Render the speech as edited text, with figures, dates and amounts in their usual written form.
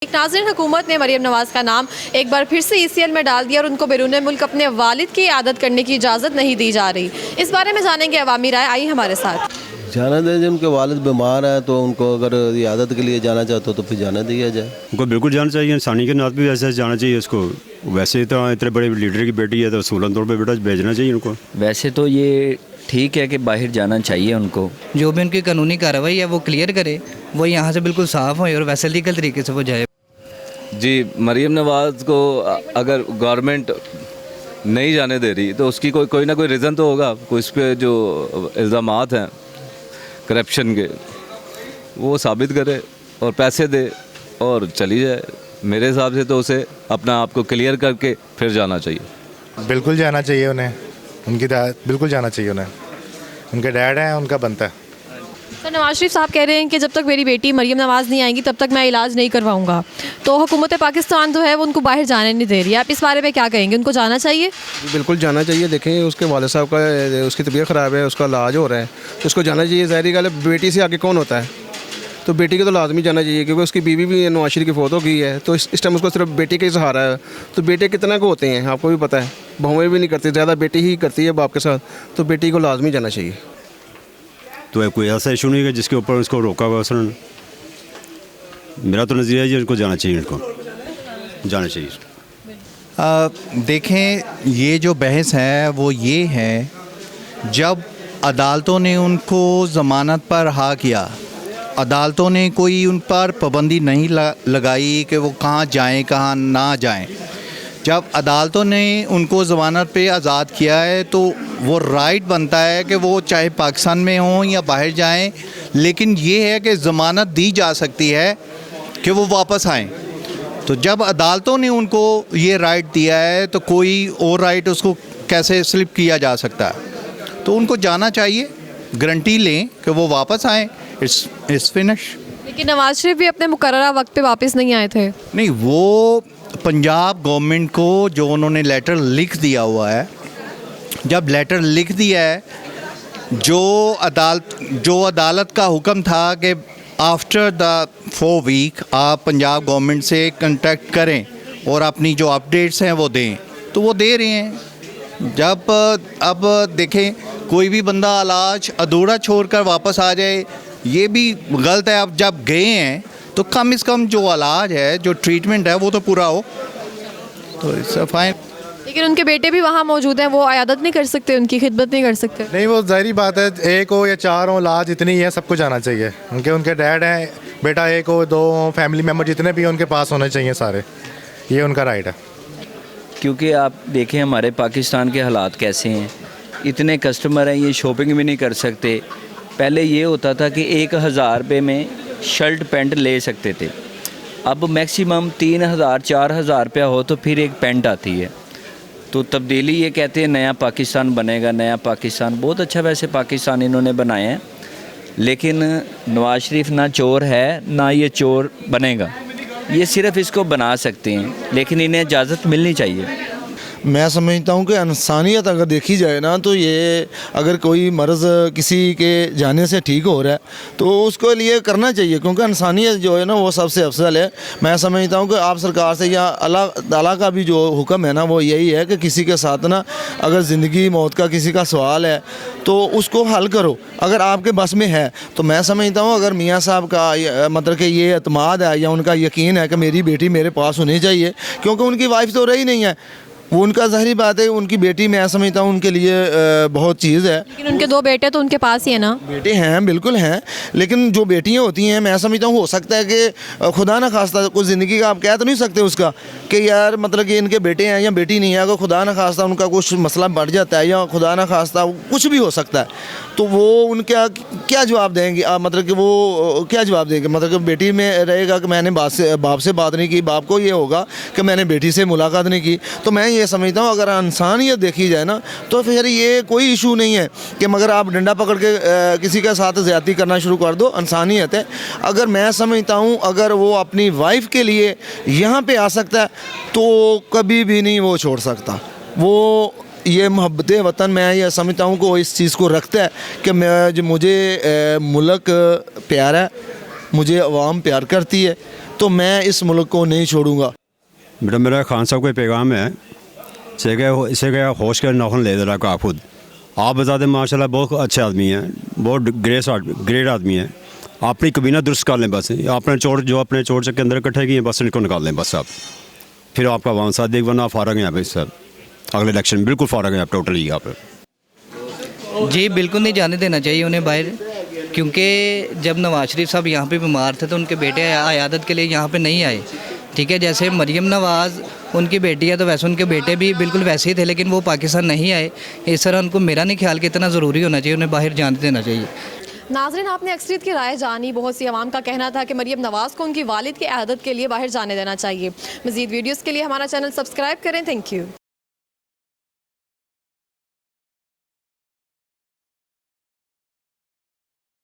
एक नाज़रीन, हुकूमत ने मरीम नवाज़ का नाम एक बार फिर से ECL में डाल दिया और उनको बैरून मुल्क अपने वालिद की आदत करने की इजाज़त नहीं दी जा रही। इस बारे में जानेंगे अवामी राय। आई हमारे साथ। जाना दे, उनके वालिद बीमार हैं तो उनको अगर इयादत के लिए जाना चाहते हो तो फिर जाना दिया जाए। उनको बिल्कुल जाना चाहिए, इंसानी के नात भी वैसे जाना चाहिए उसको। वैसे तो इतने बड़े लीडर की बेटी है तो सूलन तौर पर बेटा भेजना चाहिए उनको। वैसे तो ये ठीक है कि बाहर जाना चाहिए उनको। जो भी उनकी कानूनी कार्रवाई है वो क्लियर करे, वो यहाँ से बिल्कुल साफ़ हो और वैसे लीगल तरीके से वो जाए। जी, मरीम नवाज़ को अगर गवर्नमेंट नहीं जाने दे रही तो उसकी कोई ना कोई रीज़न तो होगा। कोई इस पर जो इल्ज़ामात हैं करप्शन के वो साबित करे और पैसे दे और चली जाए। मेरे हिसाब से तो उसे अपना आप को क्लियर करके फिर जाना चाहिए। बिल्कुल जाना चाहिए उन्हें, बिल्कुल जाना चाहिए उन्हें। उनके डैड हैं, उनका बनता है। तो नवाज शरीफ साहब कह रहे हैं कि जब तक मेरी बेटी मरीम नवाज़ नहीं आएंगी तब तक मैं इलाज नहीं करवाऊंगा। तो हुकूमत पाकिस्तान जो है वो उनको बाहर जाने नहीं दे रही है। आप इस बारे में क्या कहेंगे? उनको जाना चाहिए? बिल्कुल जाना चाहिए। देखें, उसके वालिद साहब का उसकी तबीयत ख़राब है, उसका इलाज हो रहा है तो उसको जाना चाहिए। ज़ाहिर गल है, बेटी से आगे कौन होता है, तो बेटी को तो लाजमी जाना चाहिए क्योंकि उसकी बीवी भी नवाज शरीफ की फ़ौत हो गई है। तो इस टाइम उसको सिर्फ बेटी का ही सहारा है। तो बेटे कितना को होते हैं आपको भी पता है, बहुएँ भी नहीं करती, ज़्यादा बेटी ही करती है बाप के साथ। तो बेटी को लाजमी जाना चाहिए। तो कोई ऐसा इशू नहीं है जिसके ऊपर उसको रोका हुआ उसने। मेरा तो नज़रिया है इनको जाना चाहिए, इनको जाना चाहिए। देखें, ये जो बहस है वो ये है, जब अदालतों ने उनको ज़मानत पर रिहा किया, अदालतों ने कोई उन पर पाबंदी नहीं लगाई कि वो कहाँ जाएं कहाँ ना जाएं। जब अदालतों ने उनको ज़मानत पे आज़ाद किया है तो वो राइट बनता है कि वो चाहे पाकिस्तान में हों या बाहर जाएं, लेकिन ये है कि ज़मानत दी जा सकती है कि वो वापस आएं। तो जब अदालतों ने उनको ये राइट दिया है तो कोई और राइट उसको कैसे स्लिप किया जा सकता है। तो उनको जाना चाहिए, गारंटी लें कि वो वापस आएँ। It's finish. लेकिन नवाज शरीफ भी अपने मुकर्ररा वक्त पे वापस नहीं आए थे। नहीं, वो पंजाब गवर्नमेंट को जो उन्होंने लेटर लिख दिया हुआ है, जब लेटर लिख दिया है, जो अदालत का हुक्म था कि आफ्टर द 4 वीक आप पंजाब गवर्नमेंट से कांटेक्ट करें और अपनी जो अपडेट्स हैं वो दें, तो वो दे रहे हैं। जब अब देखें, कोई भी बंदा इलाज अधूरा छोड़कर वापस आ जाए, ये भी गलत है। अब जब गए हैं तो कम से कम जो इलाज है, जो ट्रीटमेंट है, वो तो पूरा हो, तो इट्स फाइन। लेकिन उनके बेटे भी वहाँ मौजूद हैं, वो इयादत नहीं कर सकते, उनकी खिदमत नहीं कर सकते? नहीं, वो ज़ाहिरी बात है, एक हो या 4 हो, इलाज इतनी ही है, सबको जाना चाहिए। उनके डैड हैं, बेटा 1 हो 2 हो, फैमिली मेम्बर जितने भी उनके पास होने चाहिए सारे, ये उनका राइट है। क्योंकि आप देखें हमारे पाकिस्तान के हालात कैसे हैं, इतने कस्टमर हैं, ये शॉपिंग भी नहीं कर सकते। पहले ये होता था कि 1000 रुपये में शर्ट पैंट ले सकते थे, अब मैक्सिमम 3000 4000 रुपया हो तो फिर एक पैंट आती है। तो तब्दीली ये कहते हैं नया पाकिस्तान बनेगा, नया पाकिस्तान। बहुत अच्छा वैसे पाकिस्तान इन्होंने बनाया है, लेकिन नवाज शरीफ ना चोर है ना ये चोर बनेगा। ये सिर्फ इसको बना सकते हैं, लेकिन इन्हें इजाज़त मिलनी चाहिए। मैं समझता हूँ कि इंसानियत अगर देखी जाए ना, तो ये अगर कोई मर्ज़ किसी के जाने से ठीक हो रहा है तो उसको लिए करना चाहिए, क्योंकि इंसानियत जो है ना वो सबसे अफजल है। मैं समझता हूँ कि आप सरकार से या अल्लाह ताला का भी जो हुक्म है ना वो यही है कि किसी के साथ ना अगर ज़िंदगी मौत का किसी का सवाल है तो उसको हल करो, अगर आपके बस में है। तो मैं समझता हूँ अगर मियाँ साहब का मतलब कि ये एतमाद है या उनका यकीन है कि मेरी बेटी मेरे पास होनी चाहिए, क्योंकि उनकी वाइफ तो रही नहीं है, वो उनका ज़ाहिरी बात है, उनकी बेटी मैं समझता हूँ उनके लिए बहुत चीज़ है। लेकिन उनके 2 बेटे तो उनके पास ही है ना? बेटे हैं, बिल्कुल हैं, लेकिन जो बेटियाँ होती हैं मैं समझता हूँ हो सकता है कि खुदा ना खास्ता कुछ ज़िंदगी का आप कह तो नहीं सकते उसका कि यार मतलब कि इनके बेटे हैं या बेटी नहीं है, अगर खुदा ना खास्ता उनका कुछ मसला बढ़ जाता है या खुदा ना खास्ता कुछ भी हो सकता है, तो वो उनका क्या जवाब देंगे? मतलब कि वो क्या जवाब देंगे? मतलब कि बेटी में रहेगा कि मैंने बाप से बात नहीं की, बाप को ये होगा कि मैंने बेटी से मुलाकात नहीं की। तो मैं ये समझता हूँ अगर इंसानियत देखी जाए ना तो फिर ये कोई इशू नहीं है कि मगर आप डंडा पकड़ के किसी के साथ ज़्यादती करना शुरू कर दो। इंसानियत है। अगर मैं समझता हूँ अगर वो अपनी वाइफ के लिए यहाँ पे आ सकता है तो कभी भी नहीं वो छोड़ सकता। वो ये मोहब्बत वतन मैं ये समझता हूँ कि वो इस चीज़ को रखता है कि मुझे मुल्क प्यारा है, मुझे अवाम प्यार करती है, तो मैं इस मुल्क को नहीं छोड़ूंगा। बेटा मेरा खान साहब का पैगाम है, इसे क्या होश का नाखुन ले दे रहा का खुद। आप बता दें माशाल्लाह बहुत अच्छे आदमी हैं, बहुत ग्रेट आदमी हैं। अपनी कबीना दुरुस्त कर लें बस, अपने चोट जो अपने चोट के अंदर इकट्ठे किए बस इनको निकाल लें बस आप, फिर आपका वहाँ साथ देख, वरना आप फारग हैं यहाँ पे सर, अगले इलेक्शन बिल्कुल फारग हैं आप टोटली यहाँ पर। जी बिल्कुल नहीं जाने देना चाहिए उन्हें बाहर, क्योंकि जब नवाज शरीफ साहब यहाँ पे बीमार थे तो उनके बेटे अयादत के लिए यहाँ पे नहीं आए। ठीक है, जैसे मरीम नवाज़ उनकी बेटी है तो वैसे उनके बेटे भी बिल्कुल वैसे ही थे, लेकिन वो पाकिस्तान नहीं आए। इस तरह उनको मेरा नहीं ख्याल कि इतना ज़रूरी होना चाहिए उन्हें बाहर जाने देना चाहिए। नाज़रीन, आपने अक्सरियत की राय जानी। बहुत सी आवाम का कहना था कि मरीम नवाज़ को उनकी वालिद की अयादत के लिए बाहर जाने देना चाहिए। मज़ीद वीडियोज़ के लिए हमारा चैनल सब्सक्राइब करें। Thank you.